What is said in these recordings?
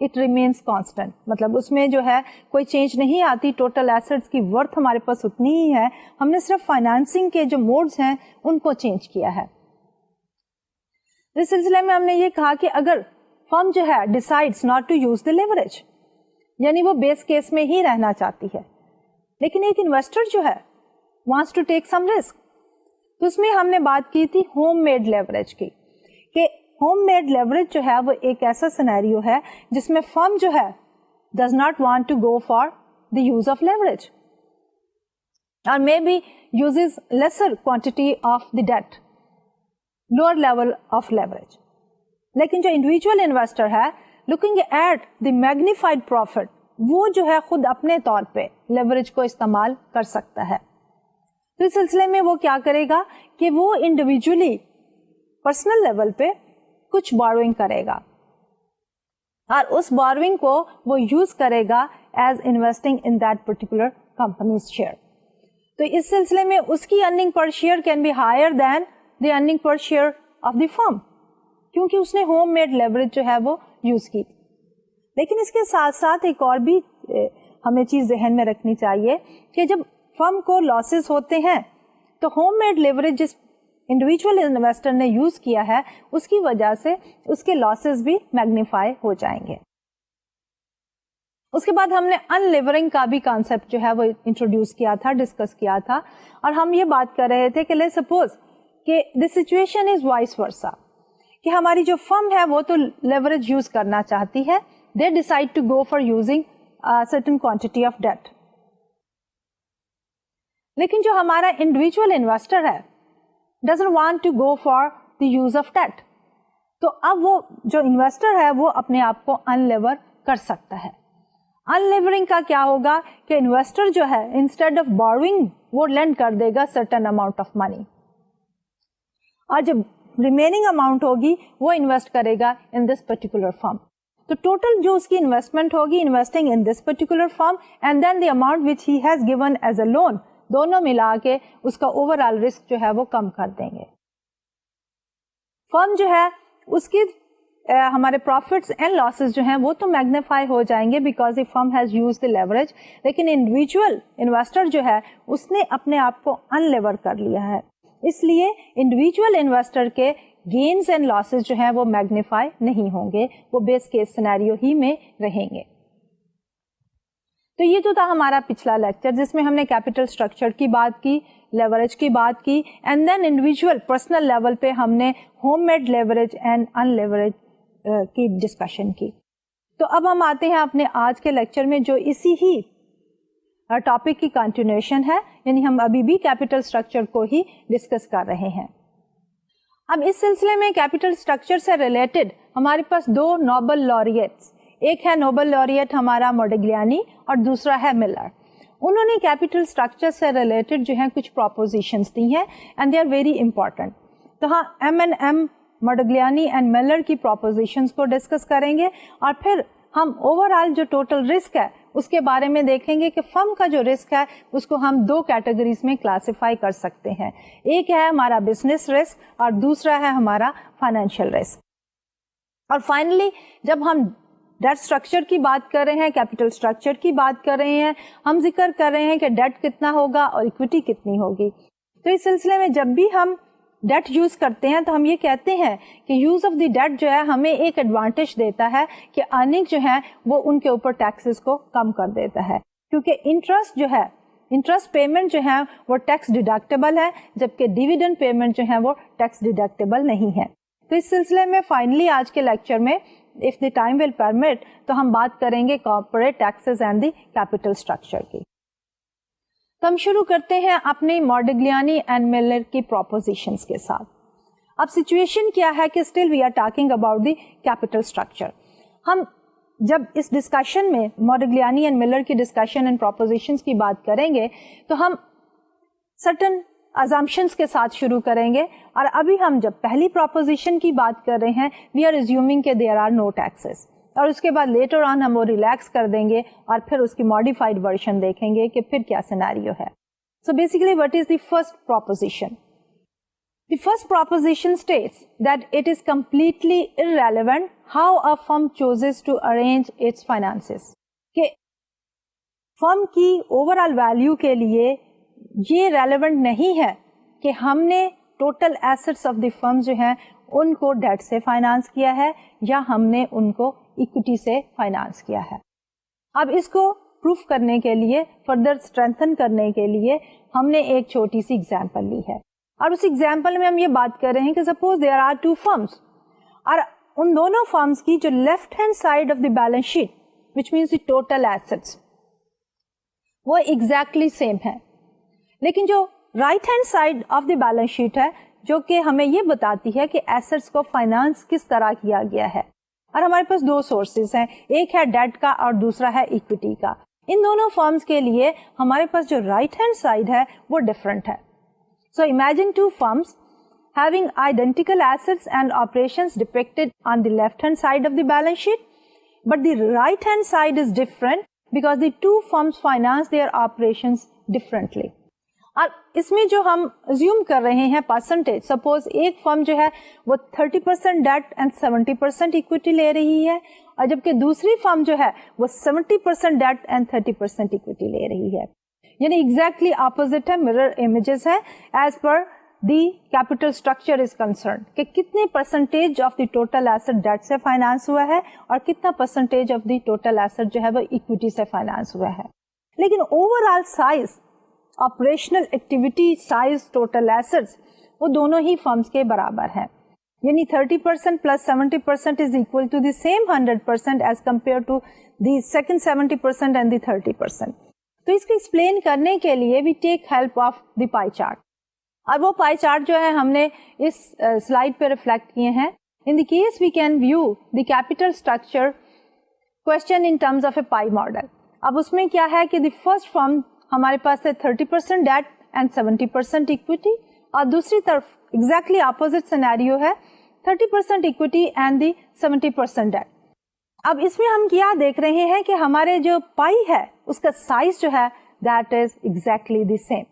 It remains constant, مطلب اس میں جو ہے کوئی چینج نہیں آتی, ٹوٹل ایسٹس کی ورتھ ہمارے پاس اتنی ہی ہے, ہم نے صرف فائنانسنگ کے جو موڈز ہیں ان کو چینج کیا ہے. اس سلسلے میں ہم نے یہ کہا کہ اگر فرم جو ہے decides not to use the leverage, یعنی وہ بیس کیس میں ہی رہنا چاہتی ہے, لیکن ایک انویسٹر جو ہے wants to take some risk, تو اس میں ہم نے بات کی تھی ہوم میڈ لیوریج کی, کہ ہوم میڈ لیوریج جو ہے وہ ایک ایسا سینیریو ہے جس میں فرم جو ہے does not want to go for the use of leverage اور may be uses lesser quantity of the debt, lower level of leverage. لیکن جو انڈیویجول انویسٹر ہے looking at the magnified profit, وہ جو ہے خود اپنے طور پہ لیوریج کو استعمال کر سکتا ہے. تو اس سلسلے میں وہ کیا کرے گا کہ وہ انڈیویجولی پرسنل لیول پہ کچھ بوروئنگ کرے گا اور اس بوروئنگ کو وہ یوز کرے گا as investing in that particular companies share. تو اس سلسلے میں اس کی earning per share can be higher than the earning per share of the firm, کیونکہ اس نے ہوم میڈ لیوریج جو ہے وہ یوز کی تھی. لیکن اس کے ساتھ ساتھ ایک اور بھی ہمیں چیز ذہن میں رکھنی چاہیے کہ جب فرم کو لاسز ہوتے ہیں تو ہوم میڈ لیوریج جس انڈیویجول انویسٹر نے یوز کیا ہے اس کی وجہ سے اس کے لاسز بھی میگنیفائی ہو جائیں گے. اس کے بعد ہم نے ان لیورنگ کا بھی کانسیپٹ جو ہے وہ انٹروڈیوس کیا تھا, ڈسکس کیا تھا, اور ہم یہ بات کر رہے تھے کہ لیٹس سپوز کہ the situation is vice versa, کہ ہماری جو فرم ہے وہ تو لیوریج یوز کرنا چاہتی ہے, they decide to go for using certain quantity of debt, لیکن جو ہمارا انڈیویجول انویسٹر ہے doesn't want to go for the use of debt, تو اب وہ جو انویسٹر ہے وہ اپنے آپ کو ان لیور کر سکتا ہے. ان لیورنگ کا کیا ہوگا کہ انویسٹر جو ہے انسٹیڈ آف بوروئنگ وہ لینڈ کر دے گا سرٹن اماؤنٹ آف منی, اور جب ریمیننگ اماؤنٹ ہوگی وہ انویسٹ کرے گا ان دس پرٹیکولر فرم. تو ٹوٹل جو اس کی انویسٹمنٹ ہوگی investing in this particular firm and then the amount which he has given as a loan, دونوں ملا کے اس کا اوور آل رسک جو ہے وہ کم کر دیں گے. فرم جو ہے اس کی ہمارے پروفٹس اینڈ لاسز جو ہیں وہ تو میگنیفائی ہو جائیں گے because the firm has use the leverage, لیکن انڈیویجول انویسٹر جو ہے اس نے اپنے آپ کو ان لیور کر لیا ہے, اس لیے انڈیویجول انویسٹر کے گینز اینڈ لاسز جو ہیں وہ میگنیفائی نہیں ہوں گے, وہ بیس کیس سینیریو ہی میں رہیں گے. تو یہ تو تھا ہمارا پچھلا لیکچر جس میں ہم نے کیپٹل اسٹرکچر کی بات کی, لیوریج کی بات کی, and then individual personal level پہ ہم نے homemade leverage and unleverage کی ڈسکشن کی. تو اب ہم آتے ہیں اپنے آج کے لیکچر میں جو اسی ہی ٹاپک کی کنٹینیوشن ہے, یعنی ہم ابھی بھی کیپٹل اسٹرکچر کو ہی ڈسکس کر رہے ہیں. اب اس سلسلے میں کیپٹل اسٹرکچر سے ریلیٹڈ ہمارے پاس دو نوبل laureates, ایک ہے نوبل laureate ہمارا موڈیگلیانی اور دوسرا ہے ملر. انہوں نے کیپٹل اسٹرکچر سے ریلیٹڈ جو ہے کچھ پروپوزیشنز دی ہیں and they are very important. تو ہاں M&M موڈیگلیانی اینڈ ملر کی پروپوزیشنز کو ڈسکس کریں گے, اور پھر ہم اوور آل جو ٹوٹل رسک ہے اس کے بارے میں دیکھیں گے کہ فرم کا جو رسک ہے اس کو ہم دو کیٹیگریز میں کلاسیفائی کر سکتے ہیں, ایک ہے ہمارا بزنس رسک اور دوسرا ہے ہمارا فائنینشیل رسک. اور فائنلی جب ہم ڈیٹ اسٹرکچر کی بات کر رہے ہیں, کیپٹل اسٹرکچر کی بات کر رہے ہیں, ہم ذکر کر رہے ہیں کہ ڈیٹ کتنا ہوگا اور اکویٹی کتنی ہوگی. تو اس سلسلے میں جب بھی ہم ڈیٹ یوز کرتے ہیں تو ہم یہ کہتے ہیں کہ یوز آف دی ڈیٹ جو ہے ہمیں ایک ایڈوانٹیج دیتا ہے کہ ارننگ جو ہے وہ ان کے اوپر ٹیکسز کو کم کر دیتا ہے, کیونکہ انٹرسٹ جو ہے, انٹرسٹ پیمنٹ جو ہے وہ ٹیکس ڈیڈکٹیبل ہے, جبکہ ڈیویڈنڈ پیمنٹ جو ہے وہ ٹیکس ڈیڈکٹیبل نہیں ہے. تو اس سلسلے میں فائنلی آج کے لیکچر میں if the time will permit تو ہم بات کریں گے corporate taxes and the capital structure کی. تو ہم شروع کرتے ہیں اپنی موڈیگلیانی اینڈ ملر کی propositions کے ساتھ. اب سچویشن کیا ہے کہ still we are talking about the capital structure. ہم جب اس ڈسکشن میں موڈیگلیانی اینڈ ملر کی ڈسکشن اینڈ propositions کی بات کریں گے تو ہم certain assumptions کے ساتھ شروع کریں گے, اور ابھی ہم جب پہلی پروپوزیشن کی بات کر رہے ہیں we are assuming کہ there are no taxes, اور اس کے بعد لیٹر آن ہم وہ ریلیکس کر دیں گے اور پھر اس کی ماڈیفائڈ ورژن دیکھیں گے کہ پھر کیا سینیریو ہے. So basically what is the first proposition, The first proposition states that it is completely irrelevant how a firm chooses to arrange its finances. کہ فرم کی اوور آل ویلیو کے لیے یہ ریلیونٹ نہیں ہے کہ ہم نے ٹوٹل ایسٹس آف دی فرم جو ہیں ان کو ڈیٹ سے فائنانس کیا ہے یا ہم نے ان کو اکوٹی سے فائنانس کیا ہے. اب اس کو پروف کرنے کے لیے, فردر اسٹرینتھن کرنے کے لیے ہم نے ایک چھوٹی سی ایگزامپل لی ہے, اور اس ایگزامپل میں ہم یہ بات کر رہے ہیں کہ suppose there are two firms, اور ان دونوں فرمس کی جو left hand side of the balance sheet which means the total assets وہ ایگزیکٹلی سیم ہے, لیکن جو right hand side of the balance sheet ہے جو کہ ہمیں یہ بتاتی ہے کہ ایسٹس کو فائنانس کس طرح کیا گیا ہے, اور ہمارے پاس دو سورسز ہیں, ایک ہے ڈیٹ کا اور دوسرا ہے اکوٹی کا. ان دونوں فرمز کے لیے ہمارے پاس جو رائٹ ہینڈ سائڈ ہے وہ ڈفرنٹ ہے. So imagine two firms having identical assets and operations depicted on the left hand side of the balance sheet, but the right hand side is different because the two firms finance their operations differently. اور اس میں جو ہم assume کر رہے ہیں percentage, suppose ایک فرم جو ہے وہ 30% debt and 70% equity لے رہی ہے, اور جبکہ دوسری فرم جو ہے وہ 70% debt and 30% equity لے رہی ہے. یعنی ایگزیکٹلی اپوزٹ ہے, mirror images ہے as per the capital structure is concerned, کہ کتنے percentage of the total asset debt سے فائنانس ہوا ہے اور کتنا percentage of the total asset جو ہے وہ اکوٹی سے فائنانس ہوا ہے. لیکن overall size, operational activity size, total assets وہ دونوں ہی فرمز کے برابر ہیں. یعنی 30% plus 70% is equal to the same 100% as compared to the second 70% and the 30%. تو اس کو ایکسپلین کرنے کے لیے we take help of the pie chart, اور وہ پائی چارٹ جو ہے ہم نے اس سلائڈ پہ ریفلیکٹ کیے ہیں. In the case we can view the capital structure question in terms of a pie model. اب اس میں کیا ہے کہ دی فرسٹ فرم ہمارے پاس ہے 30% ڈیٹ اینڈ 70% اکویٹی, اور دوسری طرف ایگزیکٹلی اپوزٹ سینیریو ہے 30% اکویٹی اینڈ دی 70% ڈیٹ. اب اس میں ہم کیا دیکھ رہے ہیں کہ ہمارے جو پائی ہے اس کا سائز جو ہے that is exactly the same,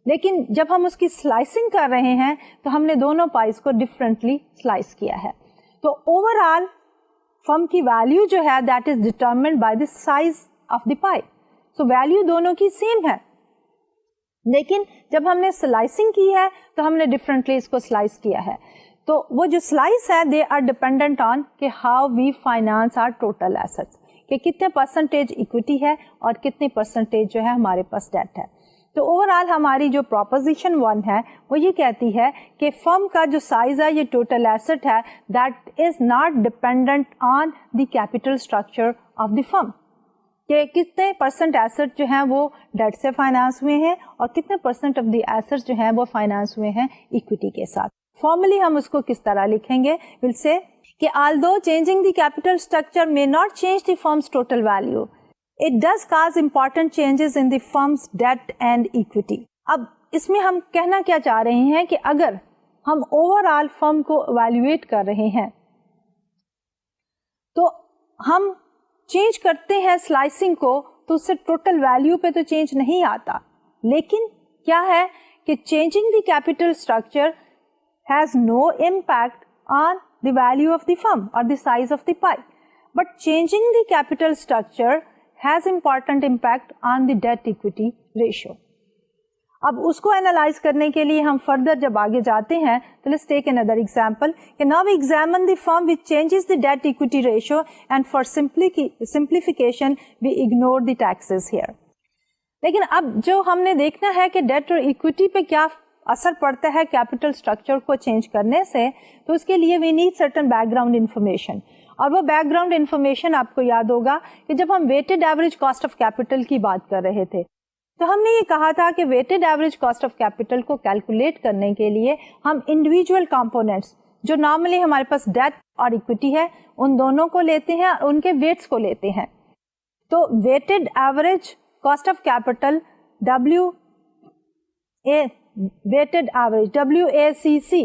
لیکن جب ہم اس کی سلائسنگ کر رہے ہیں تو ہم نے دونوں پائز کو ڈفرینٹلی سلائس کیا ہے. تو اوور آل فرم کی ویلیو جو ہے that is determined by the size of the pi. So value دونوں کی سیم ہے, لیکن جب ہم نے سلائسنگ کی ہے تو ہم نے ڈفرینٹلی اس کو سلائس کیا ہے. تو وہ جو سلائس ہے دے آر ڈیپینڈنٹ آن کہ how we finance are total assets, کہ کتنے پرسنٹیج اکویٹی ہے اور کتنے پرسنٹیج جو ہے ہمارے پاس ڈیٹ ہے. تو اوور آل ہماری جو پروپوزیشن 1 ہے وہ یہ کہتی ہے کہ فرم کا جو سائز ہے یہ ٹوٹل ایسٹ ہے that is not dependent on the capital structure of the firm, کہ کتنے پرسنٹ ایسٹ جو ہیں وہ ڈیٹ سے فائنانس ہوئے ہیں اور کتنے پرسنٹ آف دی ایسٹ جو ہیں وہ فائنانس ہوئے ہیں اکویٹی کے ساتھ. فارملی ہم اس کو کس طرح لکھیں گے, ول سے کہ although changing the capital structure may not change the firm's total value, it does cause important changes in the firm's debt and equity. اب اس میں ہم کہنا کیا چاہ رہے ہیں کہ اگر ہم اوور آل فرم کو ایویلویٹ کر رہے ہیں تو ہم چینج کرتے ہیں سلائسنگ کو, تو اس سے ٹوٹل ویلیو پہ تو چینج نہیں آتا, لیکن کیا ہے کہ changing the capital structure has no impact on the value of the firm or the size of the pie, but changing the capital structure has important impact on the debt equity ratio. اب اس کو analyze کرنے کے لیے ہم further جب آگے جاتے ہیں تو let's take another example کہ now we examine the firm which changes the debt equity ratio and for simplification we ignore the taxes here. لیکن اب جو ہم نے دیکھنا ہے کہ debt اور equity پہ کیا اثر پڑتا ہے کیپیٹل اسٹرکچر کو چینج کرنے سے, تو اس کے لیے we need certain background information. اور وہ بیک گراؤنڈ انفارمیشن آپ کو یاد ہوگا کہ جب ہم weighted average cost of capital کی بات کر رہے تھے تو ہم نے یہ کہا تھا کہ weighted average cost of capital کو کیلکولیٹ کرنے کے لیے ہم انڈیویجول کمپونیٹس جو نارملی ہمارے پاس ڈیٹ اور اکویٹی ہے ان دونوں کو لیتے ہیں اور ان کے ویٹس کو لیتے ہیں. تو weighted average cost of capital weighted average WACC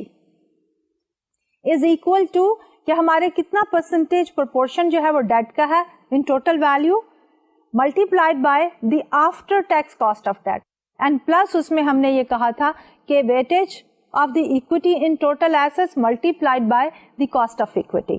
is equal to کہ ہمارے کتنا پرسنٹیج پرپورشن جو ہے وہ ڈیٹ کا ہے in total value multiplied by the after tax cost of debt, and plus اس میں ہم نے یہ کہا تھا کہ weightage of the equity in total assets multiplied by the cost of equity.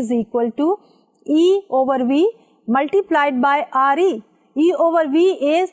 is equal to E over V multiplied by RE. E over V is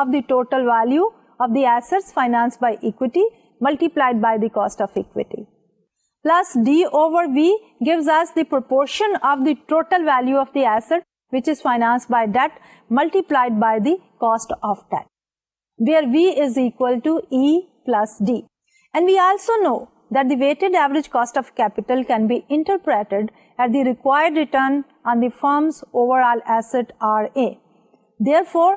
of the total value of the assets financed by equity multiplied by the cost of equity. Plus D over V gives us the proportion of the total value of the asset which is financed by debt multiplied by the cost of debt, where V is equal to E plus D. And we also know that the weighted average cost of capital can be interpreted as the required return on the firm's overall asset RA. Therefore,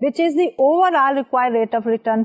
which is the overall required rate of return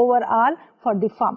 overall for the firm.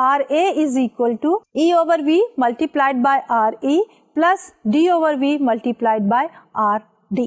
RA is equal to E over V multiplied by RE plus D over V multiplied by RD.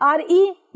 RE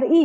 RE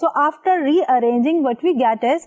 So after rearranging, what we get is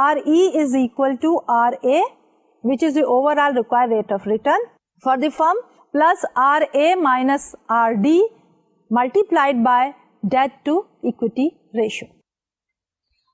RE is equal to RA, which is the overall required rate of return for the firm, plus RA minus RD multiplied by debt to equity ratio.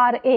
RA.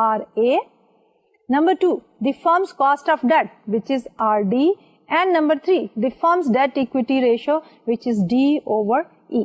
RA, number 2 the firm's cost of debt which is RD, and number 3 the firm's debt equity ratio which is D over E.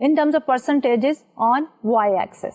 in terms of percentages on y axis.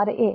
RA.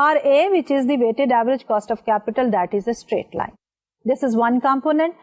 RA which is the weighted average cost of capital that is a straight line. This is one component.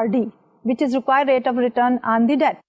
RD which is required rate of return on the debt.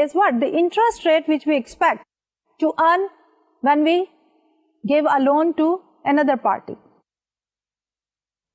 is what? The interest rate which we expect to earn when we give a loan to another party.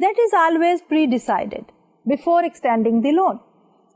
That is always pre-decided before extending the loan.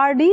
RD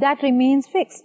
that remains fixed.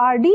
RD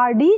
RD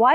y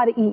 RE.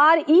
RE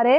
RA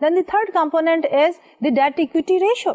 Then the third component is the debt equity ratio.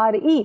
RE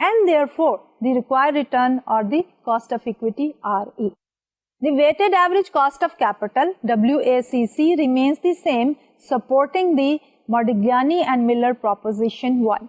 and therefore the required return or the cost of equity RE. The weighted average cost of capital WACC remains the same, supporting the Modigliani and Miller proposition 1.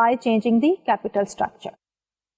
by changing the capital structure.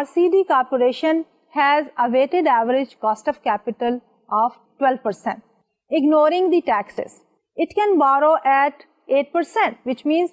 RCD Corporation has a weighted average cost of capital of 12%, ignoring the taxes. It can borrow at 8%, which means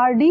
RD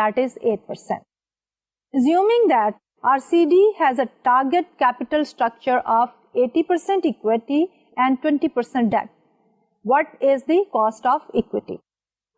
that is 8%. Assuming that RCD has a target capital structure of 80% equity and 20% debt, what is the cost of equity?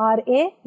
RA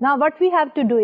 Now what we have to do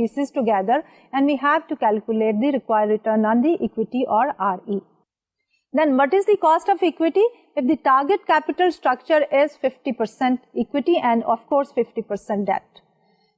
pieces together and we have to calculate the required return on the equity or RE. Then what is the cost of equity? If the target capital structure is 50% equity and of course 50% debt.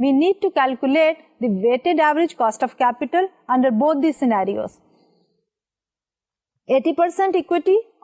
We need to calculate the weighted average cost of capital under both these scenarios. 80% equity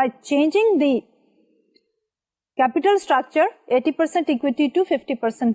by changing the capital structure 80% equity to 50%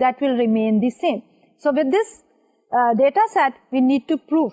that will remain the same. So with this data set we need to prove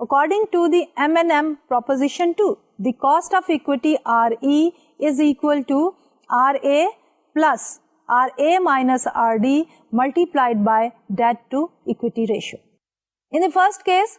According to the M&M proposition 2, the cost of equity RE is equal to RA plus RA minus RD multiplied by debt to equity ratio. In the first case,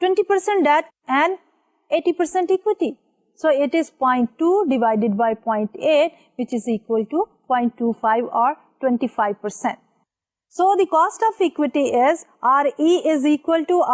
20% debt and 80% equity. So it is 0.2 divided by 0.8 which is equal to 0.25 or 25%. So the cost of equity is RE is equal to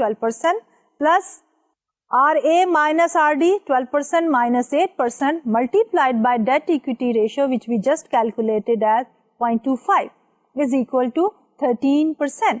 12% plus RA minus RD 12% minus 8% multiplied by debt equity ratio which we just calculated as 0.25 is equal to 13%.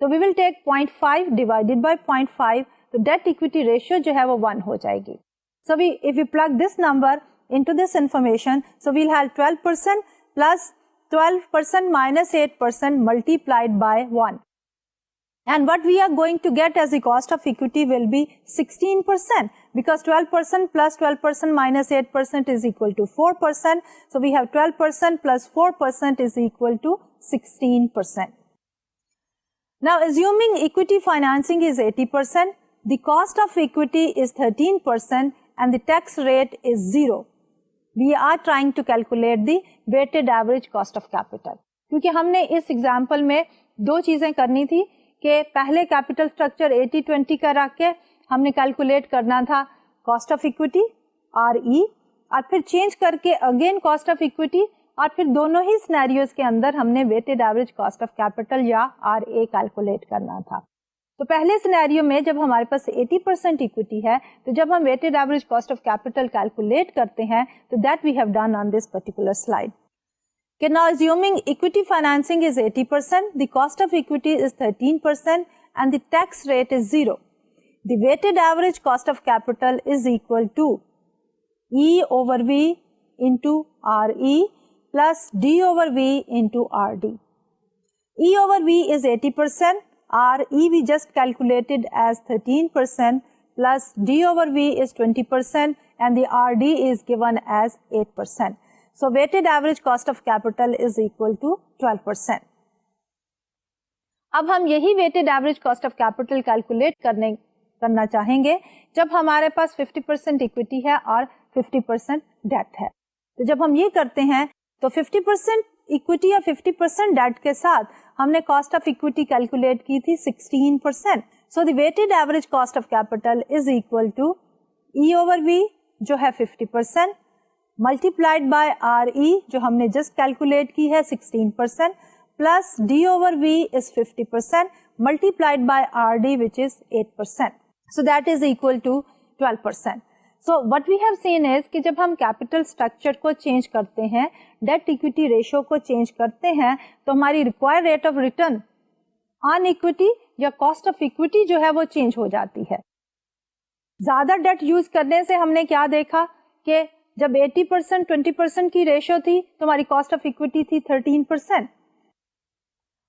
تو we will take 0.5 divided by 0.5, تو debt equity ratio جو ہے وہ 1 ہو جائے گی. So if we plug this number into this information, so we'll have 12% plus 12% minus 8% multiplied by 1. And what we are going to get as the cost of equity will be 16%, because 12% plus 12% minus 8% is equal to 4%. So we have 12% plus 4% is equal to 16%. Now assuming equity financing is 80%, the cost of equity is 13% and the tax rate is 0. We are trying to calculate the weighted average cost of capital. کیونکہ ہم نے اس example میں دو چیزیں کرنی تھی کہ پہلے capital structure 80-20 کا رکھ کے ہم نے کیلکولیٹ کرنا تھا کاسٹ آف اکویٹی RE, اور پھر چینج کر کے اگین کاسٹ آف اکویٹی, اور پھر دونوں ہی سینیریوز کے اندر ہم نے weighted average cost of capital یا RA کیلکولیٹ کرنا تھا. تو پہلے سینیریو میں جب ہمارے پاس 80% اکویٹی ہے تو جب ہم weighted average cost of capital calculate کرتے ہیں تو that we have done on this particular slide. Okay, now assuming equity financing is 80%, the cost of equity is 13% and the tax rate is 0. The weighted average cost of capital is equal to E over V into RE plus D over V into RD. E over V is 80%, RE we just calculated as 13% plus D over V is 20% and the RD is given as 8%. So weighted average cost of capital is equal to 12%. اب ہم یہی weighted average cost of capital calculate کرنا چاہیں گے جب ہمارے پاس 50% equity ہے اور 50% debt ہے. تو جب ہم یہ کرتے ہیں تو 50% equity اور 50% debt کے ساتھ ہم نے cost of equity calculate کی تھی 16%. So the weighted average cost of capital is equal to E over V جو ہے 50%, multiplied by RE جو ہم نے just calculate کی ہے 16%, plus D over V is 50%, multiplied by RD which is 8%. So that is equal to 12%. So what we have seen is کہ جب ہم capital structure کو change کرتے ہیں, debt equity ratio کو change کرتے ہیں, تو ہماری required rate of return on equity یا cost of equity جو ہے وہ change ہو جاتی ہے. زیادہ debt use کرنے سے ہم نے کیا دیکھا کہ جب 80% 20% کی ریشو تھی تو ہماری کاسٹ آف اکویٹی تھی 13%,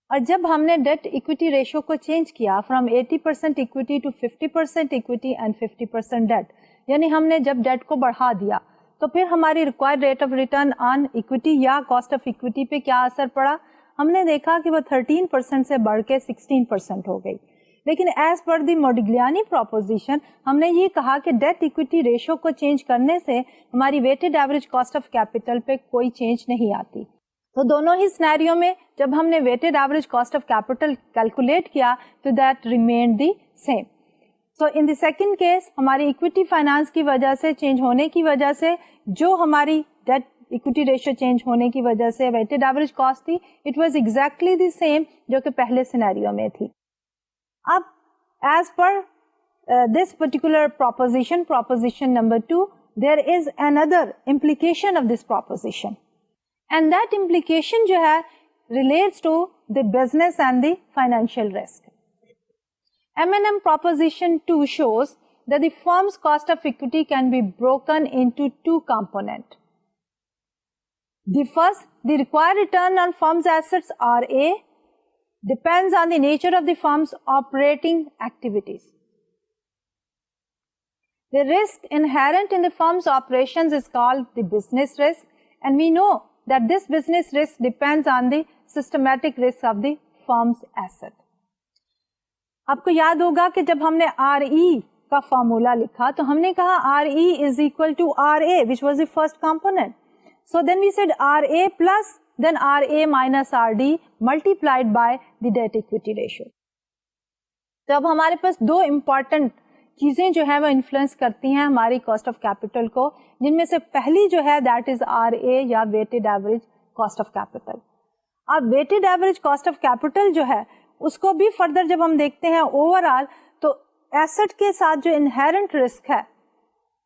اور جب ہم نے ڈیٹ اکویٹی ریشو کو چینج کیا from 80% equity to 50% equity and 50% debt, یعنی ہم نے جب ڈیٹ کو بڑھا دیا تو پھر ہماری required rate of return on equity یا کاسٹ آف اکویٹی پہ کیا اثر پڑا. ہم نے دیکھا کہ وہ 13% سے بڑھ کے 16% ہو گئی. لیکن ایز پر دی موڈیگلیانی پروپوزیشن ہم نے یہ کہا کہ ڈیٹ اکویٹی ریشو کو چینج کرنے سے ہماری weighted average cost of capital پہ کوئی چینج نہیں آتی. تو دونوں ہی سینیریو میں جب ہم نے weighted average cost of capital calculate کیا تو that remained the same. So in the second case ہماری اکویٹی فائنانس کی وجہ سے چینج ہونے کی وجہ سے جو ہماری ڈیٹ اکویٹی ریشو چینج ہونے کی وجہ سے ویٹڈ ایوریج کاسٹ تھی, it was exactly the same جو کہ پہلے سینیریو میں تھی. اب as per this particular proposition number 2, there is another implication of this proposition, and that implication جو ہے relates to the business and the financial risk. M&M proposition 2 shows that the firm's cost of equity can be broken into two components. The first, the required return on firm's assets RA depends on the nature of the firm's operating activities. The risk inherent in the firm's operations is called the business risk, and we know that this business risk depends on the systematic risk of the firm's asset. آپ کو یاد ہوگا کہ جب ہم نے RE کا formula لکھا تو ہم نے کہا RE is equal to RA, which was the first component. So then we said RA plus then RA minus RD multiplied by the debt equity ratio. تو اب ہمارے پاس دو امپورٹنٹ چیزیں جو ہے وہ انفلوئنس کرتی ہیں ہماری کاسٹ آف کیپٹل کو, جن میں سے پہلی جو ہے دیٹ از RA یا weighted average cost of capital. اب weighted average cost of capital جو ہے اس کو بھی فردر جب ہم دیکھتے ہیں اوور آل تو ایسٹ کے ساتھ جو انہیرنٹ رسک ہے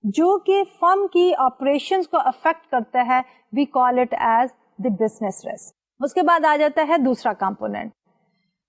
جو کہ فرم کی آپریشنز کو افیکٹ کرتا ہے, we call it as the business risk. اس کے بعد آ جاتا ہے دوسرا component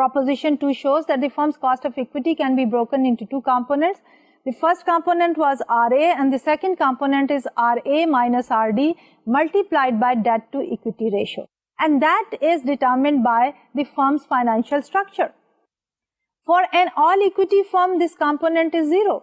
proposition 2 shows that the firm's cost of equity can be broken into two components. The first component was RA and the second component is RA minus RD multiplied by debt to equity ratio, and that is determined by the firm's financial structure. For an all equity firm, this component is 0.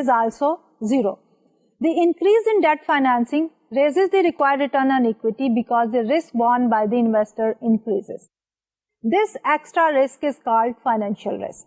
is also 0. The increase in debt financing raises the required return on equity because the risk borne by the investor increases. This extra risk is called financial risk.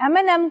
M&M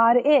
RA,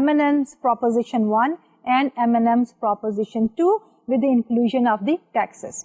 M&M's proposition 1 and M&M's proposition 2 with the inclusion of the taxes.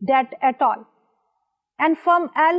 debt at all, and firm L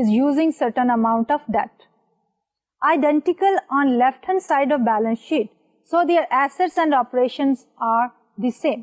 is using certain amount of debt. Identical on left hand side of balance sheet, so their assets and operations are the same.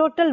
total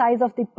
size of the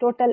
total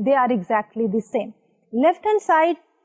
they are exactly the same. Left hand side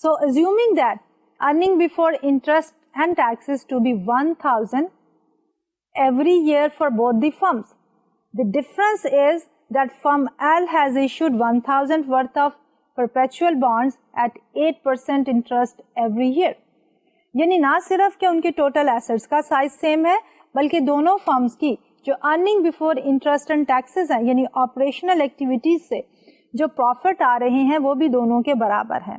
So assuming that earning before interest and taxes to be 1,000 every year for both the firms. The difference is that firm L has issued 1,000 worth of perpetual bonds at 8% interest every year. یعنی نہ صرف کہ ان کے total assets کا size same ہے بلکہ دونوں firms کی جو earning before interest and taxes ہیں یعنی آپریشنل ایکٹیویٹیز سے جو پروفٹ آ رہے ہیں وہ بھی دونوں کے برابر ہیں.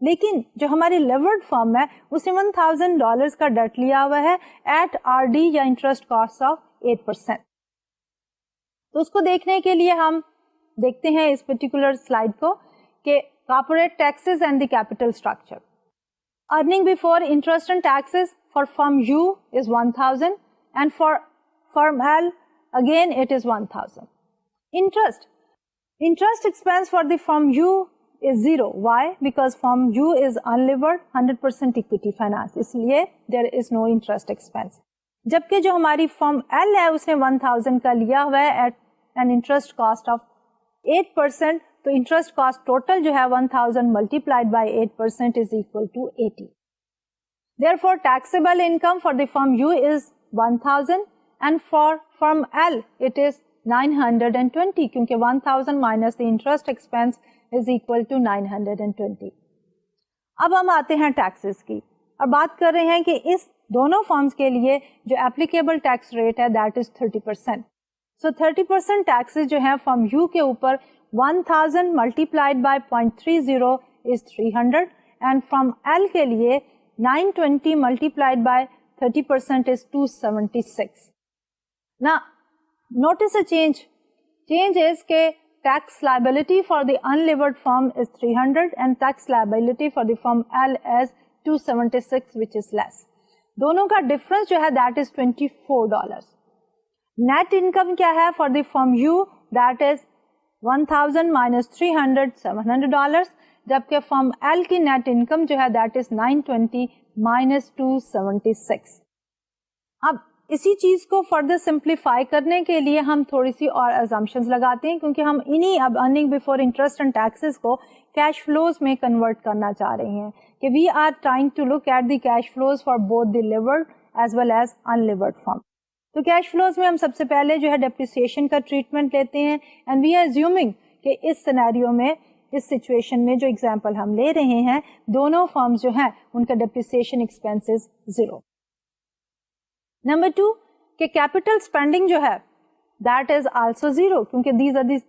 لیکن جو ہماری لیورڈ فرم ہے اس نے $1,000 کا ڈیٹ لیا ہوا ہے ایٹ آر ڈی یا انٹرسٹ کاسٹ آف 8%. تو اس کو دیکھنے کے لیے ہم دیکھتے ہیں اس پرٹیکولر سلائیڈ کو کہ corporate taxes and the capital structure. Earning before interest and taxes for firm U is 1,000 and for firm L again it is 1,000. Interest expense for the firm U is 0. Why? Because firm U is unlevered 100% equity finance. اس لیے there is no interest expense. جبکہ جو ہماری فرم L ہے اس نے 1,000 کا لیا ہوا ہے at an interest cost of 8%. تو interest cost total جو ہے 1,000 multiplied by 8% is equal to 80. Therefore, taxable income for the firm U is 1,000 and for firm L it is 920 کیونکہ 1,000 minus the interest expense is equal to 920. اب ہم آتے ہیں taxes کی اور بات کر رہے ہیں کہ اس دونوں فرمز کے لیے جو اپلیکیبل ٹیکس ریٹ ہے دیٹ از 30%. سو 30% ٹیکسز جو ہیں فرم یو کے اوپر 1,000 multiplied by 0.30 is 300 and firm L کے لیے 920 multiplied by 30% is 276. Now notice a change. Change is کہ tax liability for the unlevered firm is 300 and tax liability for the firm L is 276 which is less. دونوں کا difference جو ہے that is $24. Net income کیا ہے for the firm U that is 1,000 minus 300 $700 جبکہ firm L کی net income جو ہے that is 920 minus 276. اب اسی چیز کو فردر سمپلیفائی کرنے کے لیے ہم تھوڑی سی اور assumptions لگاتے ہیں کیونکہ ہم انہی اب earning before interest and taxes کو کیش فلوز میں کنورٹ کرنا چاہ رہے ہیں کہ we are trying to look at the cash flows for both the levered as well as unlevered firm. تو کیش فلوز میں ہم سب سے پہلے جو ہے ڈیپریسیشن کا ٹریٹمنٹ لیتے ہیں اینڈ وی آر ایزیومنگ کہ اس سینیریو میں اس سچویشن میں جو ایگزامپل ہم لے رہے ہیں دونوں فرمز جو ہیں ان کا ڈیپریسیشن ایکسپینسز 0. نمبر 2 کہ کیپٹل اسپینڈنگ جو ہے دیٹ از آلسو 0 کیونکہ دیز آر دیز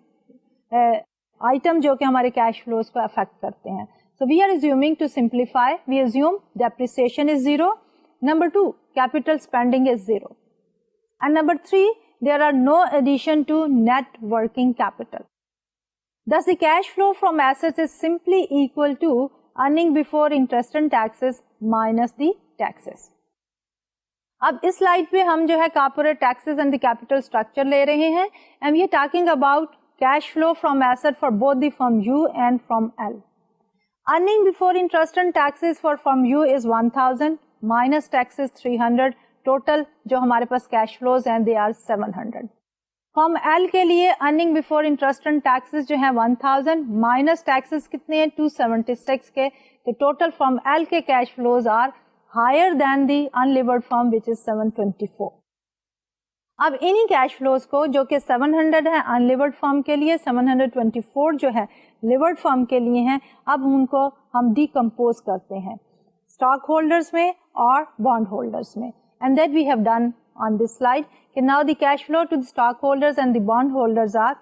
آئٹم جو کہ ہمارے کیش فلوز کو افیکٹ کرتے ہیں. So we are assuming to simplify we assume depreciation is 0. Number 2 capital spending is 0 and number 3 there are no addition to net working capital. Thus the cash flow from assets is simply equal to earning before interest and taxes minus the taxes. اب اس slide پہ ہم جو ہے corporate taxes and the capital structure لے رہے ہیں and we are talking about cash flow from asset for both the firm U and firm L. Earning before interest and taxes for firm U is 1,000 minus taxes 300. Total جو ہمارے پاس cash flows ہیں they are 700. Firm L کے لیے earning before interest and taxes جو ہیں 1,000 minus taxes کتنے ہیں 276 کے. تو ٹوٹل فرم ایل کے cash flows are higher than the unlevered firm which is 724. اب انہی کیش فلوز کو جو کہ 700 ہے unlevered firm کے لیے 724 جو ہے levered firm کے لیے ہیں اب ان کو ہم ڈیکمپوز کرتے ہیں اسٹاک ہولڈرز میں اور بانڈ ہولڈرز میں and that we have done on this slide. Okay, now the cash flow to the stockholders and the bond holders are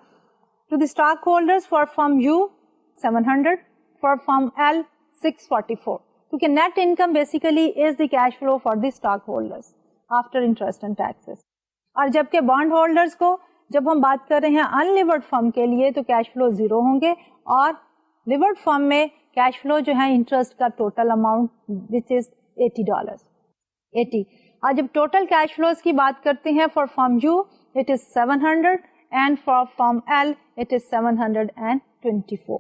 to the stockholders for firm U 700 for firm L 644. کیونکہ net income basically is the cash flow for the stock holders after interest and taxes. اور جبکہ bond holders کو جب ہم بات کر رہے ہیں ان لیورڈ فرم کے لیے تو کیش فلو 0 ہوں گے اور لیورڈ فرم میں کیش فلو جو ہے انٹرسٹ کا ٹوٹل اماؤنٹ وچ از $80. اور جب ٹوٹل کیش فلوز کی بات کرتے ہیں for firm you it is 700 and for firm L it is 724.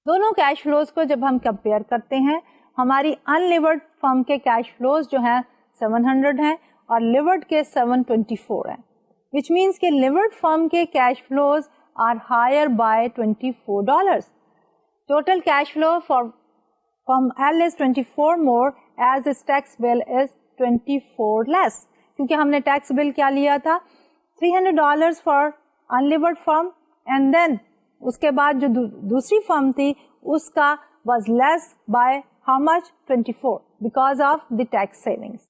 دونوں کیش فلوز کو جب ہم کمپیئر کرتے ہیں ہماری ان لیورڈ فرم کے کیش فلوز جو ہیں 700 ہیں اور لیورڈ کے 724 ہیں which means کہ لیورڈ فرم کے cash flows are higher by $24. Total cash flow from L is 24 more as its tax bill is 24 less. کیونکہ ہم نے ٹیکس بل کیا لیا تھا $300 for unlevered firm and then اس کے بعد جو دوسری فرم تھی اس کا was less by how much? 24 because of the tax savings.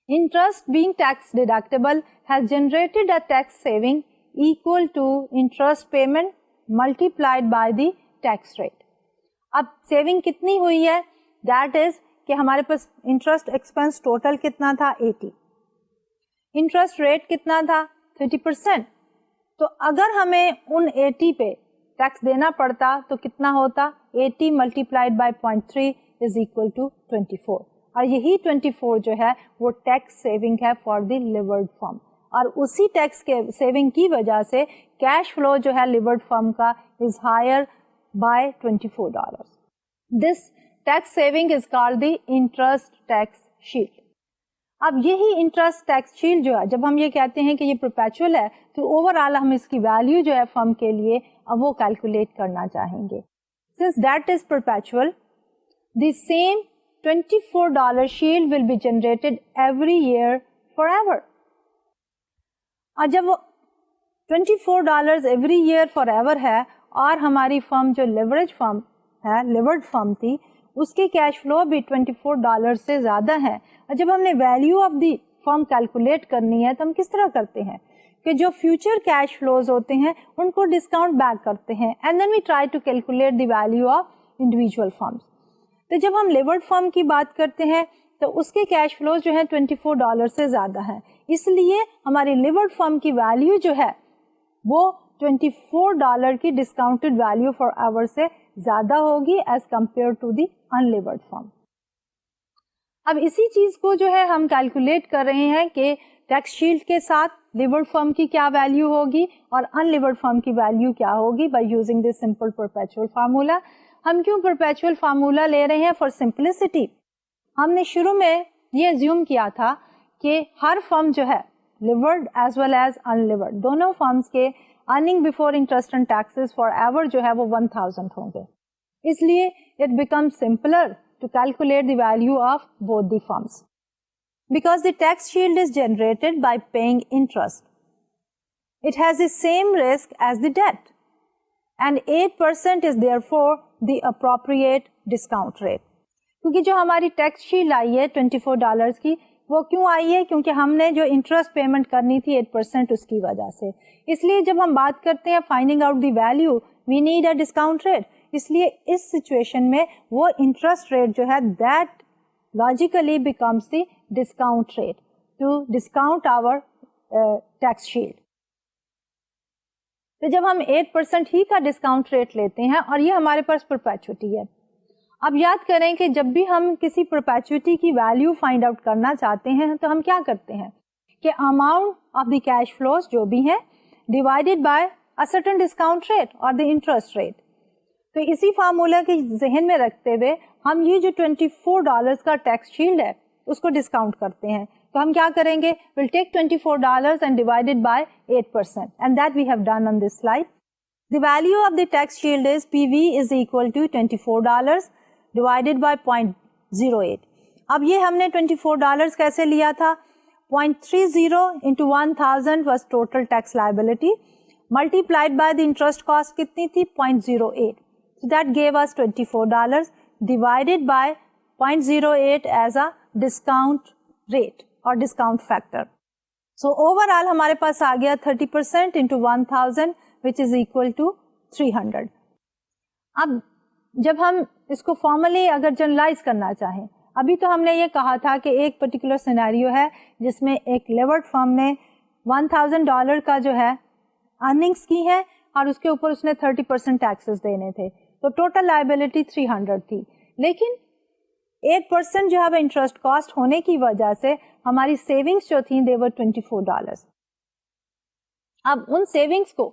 Interest being tax deductible has generated a tax saving equal to interest payment multiplied by the tax rate. اب saving کتنی ہوئی ہے؟ دیٹ از کہ ہمارے پاس انٹرسٹ ایکسپینس ٹوٹل کتنا تھا 80، interest rate کتنا تھا 30%. تو اگر ہمیں ان 80 پہ ٹیکس دینا پڑتا تو کتنا ہوتا؟ 80 multiplied by 0.3 is equal to 24. اور یہی 24 جو ہے وہ ٹیکس سیونگ ہے فار دی لیورڈ فرم. اور اسی ٹیکس کے سیونگ کی وجہ سے کیش فلو جو ہے لیورڈ فرم کا is higher by $24. This tax saving is called the interest tax shield. اب یہی انٹرسٹ ٹیکس شیلڈ جو ہے جب ہم یہ کہتے ہیں کہ یہ پرپیچول ہے تو اوور آل ہم اس کی ویلیو جو ہے فرم کے لیے اب وہ کیلکولیٹ کرنا چاہیں گے. Since that is perpetual, the same $24 shield will be generated every year forever. اور جب وہ $24 every year forever ہے اور ہماری فرم جو لیوریج فرم ہے لیورڈ فرم تھی اس کی کیش فلو بھی $24 سے زیادہ ہے. اور جب ہم نے value of the firm calculate کرنی ہے تو ہم کس طرح کرتے ہیں کہ جو فیوچر کیش فلوز ہوتے ہیں ان کو ڈسکاؤنٹ بیک کرتے ہیں and then we try to calculate the value of individual firms. تو جب ہم لیورڈ فرم کی بات کرتے ہیں تو اس کے کیش فلوز جو ہے $24 سے زیادہ ہے، اس لیے ہماری لیورڈ فرم کی ویلیو جو ہے وہ $24 کی ڈسکاؤنٹڈ ویلیو فار آور سے زیادہ ہوگی as compare to the unlevered firm. اب اسی چیز کو جو ہے ہم کیلکولیٹ کر رہے ہیں کہ ٹیکس شیلڈ کے ساتھ لیورڈ فرم کی کیا ویلیو ہوگی اور انلیورڈ فرم کی ویلیو کیا ہوگی by using this simple perpetual formula. ہم کیوں پرپیچول فارمولا لے رہے ہیں؟ For simplicity. ہم نے شروع میں یہ ایزیوم کیا تھا کہ ہر فرم جو ہے levered as well as unlevered دونوں فرمز کے earning before interest and taxes forever جو ہے وہ 1000 ہوں گے. اس لیے it become simpler to calculate the value of both the firms because the tax shield is generated by paying interest. It has the same risk as the debt and 8% is therefore the appropriate discount rate. کیونکہ جو ہماری tax shield آئی ہے $24 کی وہ کیوں آئی ہے؟ کیونکہ ہم نے جو انٹرسٹ پیمنٹ کرنی تھی 8% اس کی وجہ سے. اس لیے جب ہم بات کرتے ہیں finding out the value we need a discount rate. اس لیے اس سچویشن میں وہ انٹرسٹ ریٹ جو ہے that logically becomes the discount rate to discount our tax shield. تو جب ہم 8% ہی کا ڈسکاؤنٹ ریٹ لیتے ہیں اور یہ ہمارے پاس پرپیچوٹی ہے. اب یاد کریں کہ جب بھی ہم کسی پرپیچوٹی کی ویلیو فائنڈ آؤٹ کرنا چاہتے ہیں تو ہم کیا کرتے ہیں کہ amount of the cash flows جو بھی ہیں divided by a certain discount rate اور دی انٹرسٹ ریٹ. تو اسی فارمولا کے ذہن میں رکھتے ہوئے ہم یہ جو $24 کا ٹیکس شیلڈ ہے اس کو ڈسکاؤنٹ کرتے ہیں. تو ہم کیا کریں گے؟ we'll take $24 and divide it by 8% and that we have done on this slide. The value of the tax shield is PV is equal to $24 divided by 0.08. اب یہ ہم نے $24 کیسے لیا تھا؟ 0.30 into 1000 was total tax liability multiplied by the interest cost کتنی تھی؟ 0.08. So that gave us $24 divided by 0.08 as a discount rate or discount factor. So overall ہمارے پاس آ گیا 30% into 1000 which is equal to 300. اب جب ہم اس کو فارملی اگر generalise کرنا چاہیں، ابھی تو ہم نے یہ کہا تھا کہ ایک پرٹیکولر سینیریو ہے جس میں ایک لیورڈ فرم نے $1000 کا جو ہے ارننگس کی ہے اور اس کے اوپر اس نے 30% ٹیکسز دینے تھے تو ٹوٹل لائبلٹی 300 تھی. لیکن 8% جو ہے انٹرسٹ کاسٹ ہونے کی وجہ سے ہماری سیونگس جو تھیں they were $24. اب ان سیونگس کو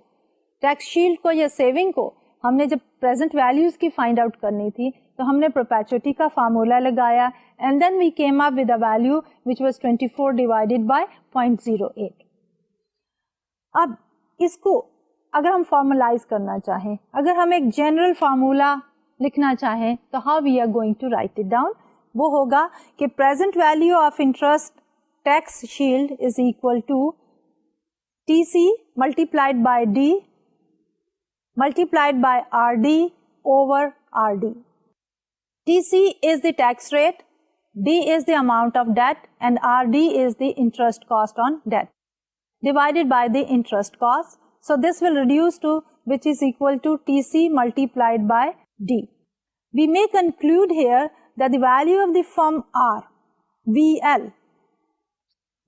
ٹیکس شیلڈ کو یا سیونگ کو ہم نے جب پریزنٹ ویلیوز کی فائنڈ آؤٹ کرنی تھی تو ہم نے پرپیچوٹی کا فارمولا لگایا and then we came up with a value which was 24 divided by 0.08. اب اس کو اگر ہم فارملائز کرنا چاہیں, اگر ہم ایک جنرل فارمولا لکھنا چاہیں تو how we are going to write it down. وہ ہوگا کہ present value of interest tax shield is equal to T C multiplied by D multiplied by RD over RD. TC is the tax rate, D is the amount of debt, and RD is the interest cost on debt divided by the interest cost. So this will reduce to which is equal to TC multiplied by D. We may conclude here that the value of the firm R, VL,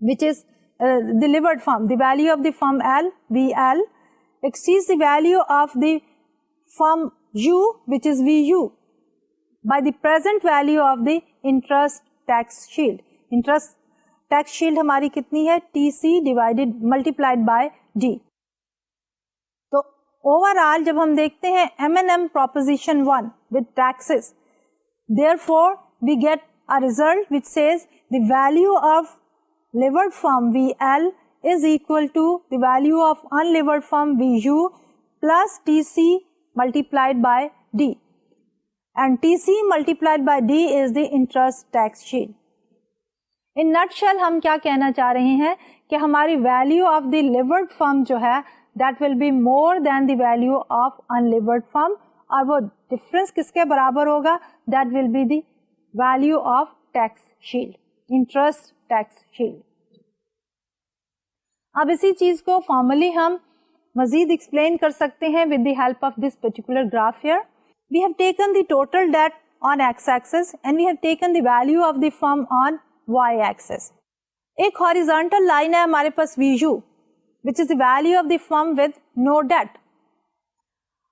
which is the levered firm, the value of the firm L, VL, exceeds the value of the firm U, which is VU, by the present value of the interest tax shield. Interest tax shield ہماری کتنی ہے؟ TC divided multiplied by D. تو overall جب ہم دیکھتے ہیں M&M proposition 1 with taxes, therefore we get a result which says the value of levered firm VL is equal to the value of unlevered firm VU plus TC multiplied by D. And TC multiplied by D is the interest tax shield. In nutshell ہم کیا کہنا چاہ رہے ہیں کہ ہماری value of the levered firm جو ہے that will be more than the value of unlevered firm, اور وہ difference کس کے برابر ہوگا؟ That will be the value of tax shield, interest tax shield. اب اسی چیز کو فارملی ہم مزید ایکسپلین کر سکتے ہیں with the help of this particular graph here. We have taken the total debt on X axis and we have taken the value of the firm on Y axis. ایک horizontal line ہے ہمارے پاس V U which is the value of the firm with no debt.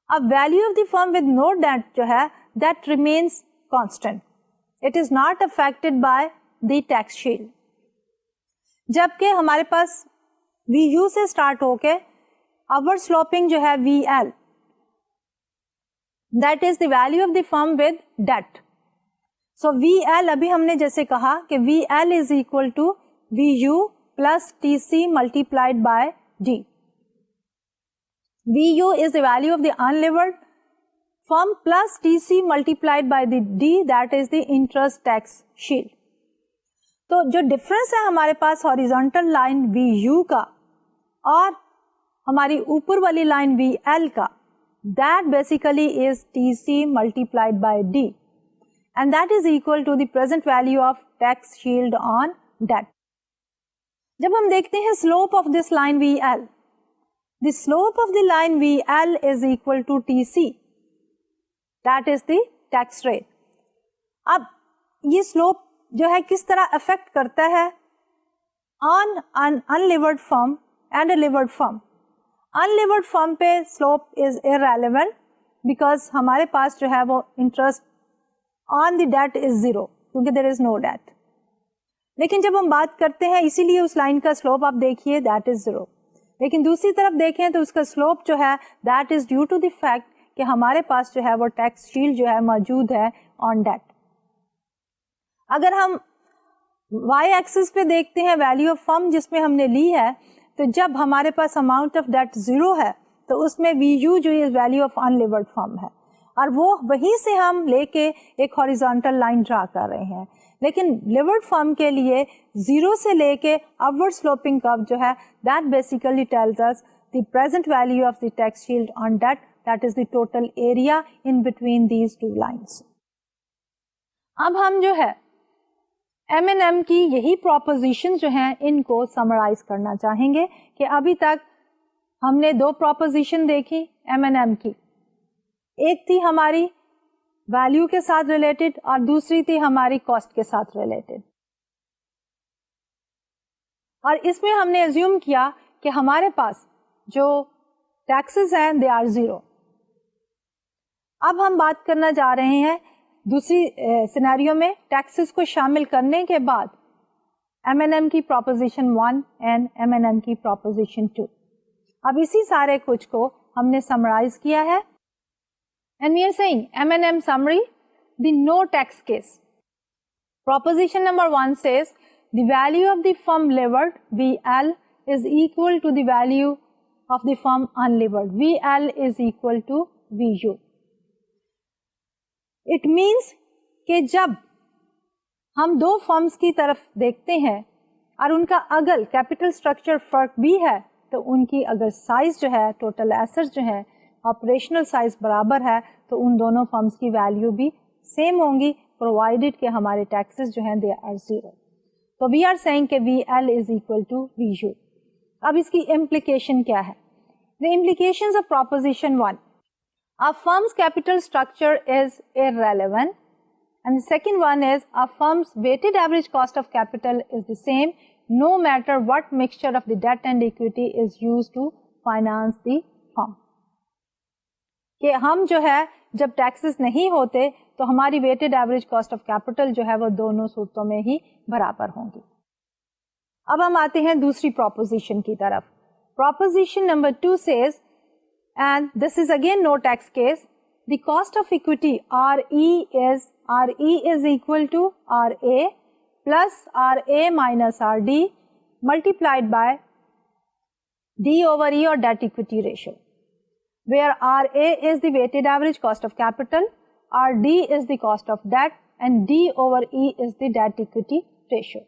اب value of the firm with no debt جو ہے that remains constant, it is not affected by the tax shield. جبکہ ہمارے پاس V you سے start ہو کے upward sloping جو ہے V L, that is the value of the firm with debt. So V L ابھی ہم نے جیسے کہا کہ V L is equal to V U plus T C multiplied by D. V U is the value of the unlevered firm plus T C multiplied by the D, that is the interest tax shield. تو جو difference ہے ہمارے پاس horizontal line V U کا اور ہماری اوپر والی لائن وی ایل کا, that basically is T C multiplied by D and that is equal to the present value of tax shield on debt. جب ہم دیکھتے ہیں slope of this line V L, the slope of the line V L is equal to T C, that is the tax rate. اب یہ slope جو ہے کس طرح افیکٹ کرتا ہے on unlevered firm and a levered firm. Unlevered firm پہ slope is irrelevant because ہمارے پاس جو ہے وہ interest on the debt is zero کیونکہ دیر از نو ڈیٹ. لیکن جب ہم بات کرتے ہیں, اسی لیے اس لائن کا سلوپ آپ دیکھیے دیٹ از زیرو, لیکن دوسری طرف دیکھیں تو اس کا سلوپ جو ہے that is due to the fact کہ ہمارے پاس جو ہے وہ ٹیکس شیلڈ جو ہے موجود ہے آن ڈیٹ. اگر ہم وائی ایکسس پہ دیکھتے ہیں ویلیو آف فرم جس میں ہم نے لی ہے, تو جب ہمارے پاس اماؤنٹ آف ڈیٹ زیرو ہے تو اس میں وی یو جو ہے ویلیو آف انلیورڈ فرم ہے, اور وہ وہیں سے ہم لے کے ایک ہاریزونٹل لائن ڈرا کر رہے ہیں. لیکن لیورڈ فرم کے لیے زیرو سے لے کے اپورڈ سلوپنگ کرو جو ہے that basically tells us the present value of the tax shield on debt, that is the total area in between these two lines. اب ہم جو ہے M&M کی یہی پروپوزیشن جو ہیں ان کو سمرائز کرنا چاہیں گے کہ ابھی تک ہم نے دو پروپوزیشن دیکھی M&M کی. ایک تھی ہماری ویلیو کے ساتھ ریلیٹڈ اور دوسری تھی ہماری کاسٹ کے ساتھ ریلیٹڈ, اور اس میں ہم نے ایزیوم کیا کہ ہمارے پاس جو ٹیکسز ہیں دے آر زیرو. اب ہم بات کرنا جا رہے ہیں دوسری سینیریو میں ٹیکسز کو شامل کرنے کے بعد M&M کی پروپوزیشن 1 اینڈ M&M کی پروپوزیشن 2. اب اسی سارے کچھ کو ہم نے سمرائز کیا ہے and we are saying M&M summary, the no tax case. Proposition number 1 says the value of the firm levered VL is equal to the value of the firm unlevered. VL is equal to VU. It means کہ جب ہم دو firms کی طرف دیکھتے ہیں اور ان کا اگر کیپٹل اسٹرکچر فرق بھی ہے تو ان کی اگر سائز جو ہے ٹوٹل ایسٹ جو ہے آپریشنل سائز برابر ہے تو ان دونوں فرمز کی ویلیو بھی سیم ہوں گی پرووائڈیڈ کہ ہمارے ٹیکسز جو ہیں دے آر زیرو. تو وی آر سیئنگ کہ V L is equal to V U. اب اس کی امپلیکیشن کیا ہے؟ The implications of proposition 1. A firm's capital structure is irrelevant. And the second one is a firm's weighted average cost of capital is the same no matter what mixture of the debt and equity is used to finance the firm. کہ ہم جو ہے جب taxes نہیں ہوتے تو ہماری weighted average cost of capital جو ہے وہ دونوں صورتوں میں ہی برابر ہوں گی. اب ہم آتے ہیں دوسری پروپوزیشن کی طرف. Proposition number 2 says, and this is again no tax case, the cost of equity RE is equal to RA plus RA minus RD multiplied by D over E or debt equity ratio, where RA is the weighted average cost of capital, RD is the cost of debt, and D over E is the debt equity ratio.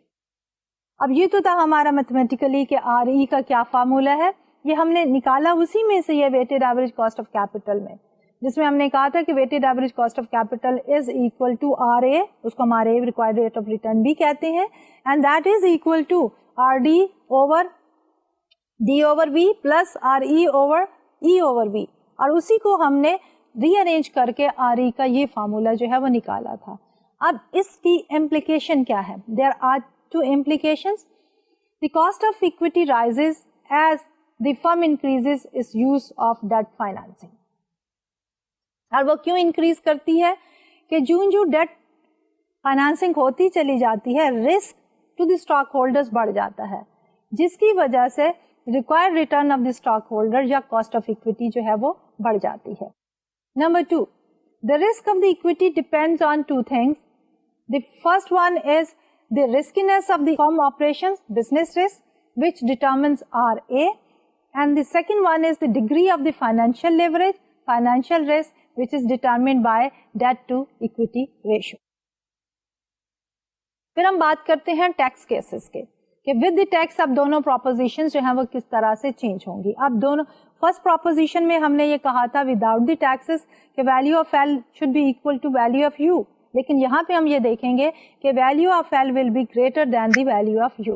اب یہ تو تھا ہمارا mathematically کہ R E کا کیا formula ہے، یہ ہم نے نکالا اسی میں سے، یہ weighted average cost of capital میں، جس میں ہم نے کہا تھا کہ weighted average cost of capital is equal to R A, اس کو ہمارے ریکوائرڈ ریٹ آف ریٹرن بھی کہتے ہیں، and that is equal to R D over V plus R E over V, اور اسی کو ہم نے ری ارینج کر کے آر ای کا یہ فارمولا جو ہے وہ نکالا تھا. اب اس کی امپلیکیشن کیا ہے؟ There are two implications. The cost of equity rises as the firm increases its use of debt financing. اور وہ کیوں انکریز کرتی ہے کہ جو ڈیٹ فائنانسنگ ہوتی چلی جاتی ہے risk to the stock holders بڑھ جاتا ہے، جس کی وجہ سے required return of the stock holder یا کاسٹ آف اکویٹی جو ہے وہ بڑھ جاتی ہے. Number 2, the risk of the equity depends on two things. The first one is the riskiness of the firm operations, business risk, which determines RA, and the second one is the degree of the financial leverage, financial risk, which is determined by debt to equity ratio. پھر ہم بات کرتے ہیں tax cases کے کہ with the tax اب دونوں proposition جو ہیں وہ کس طرح سے چینج ہوں گی. اب دونوں فرسٹ پروپوزیشن میں ہم نے یہ کہا تھا وداؤٹ دی ٹیکسز کہ value of L should be equal to value of U, لیکن یہاں پہ ہم یہ دیکھیں گے کہ value of L will be greater than the value of U.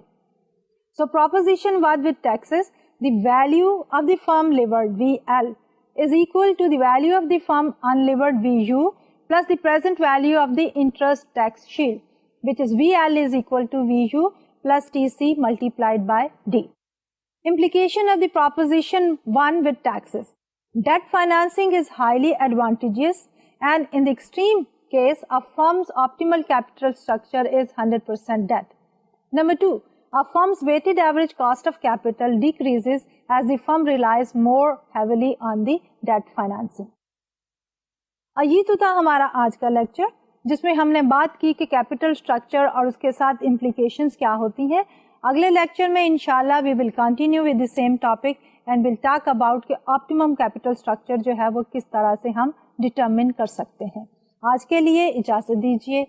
So proposition 1 with taxes, the value of the firm levered VL is equal to the value of the firm unlevered VU plus the present value of the interest tax shield, which is VL is equal to VU plus TC multiplied by D. Implication of the proposition 1 with taxes. Debt financing is highly advantageous, and in the extreme case, a firm's optimal capital structure is 100% debt. Number 2, a firm's weighted average cost of capital decreases as the firm relies more heavily on the debt financing. یہ تو تھا ہمارا آج کا lecture جس میں ہم نے بات کی کہ کیپٹل اسٹرکچر اور اس کے ساتھ امپلیکیشنز کیا ہوتی ہیں. اگلے لیکچر میں انشاءاللہ we will continue with the same topic and we'll talk about کہ optimum capital structure جو ہے وہ کس طرح سے ہم ڈٹرمن کر سکتے ہیں. آج کے لیے اجازت دیجیے.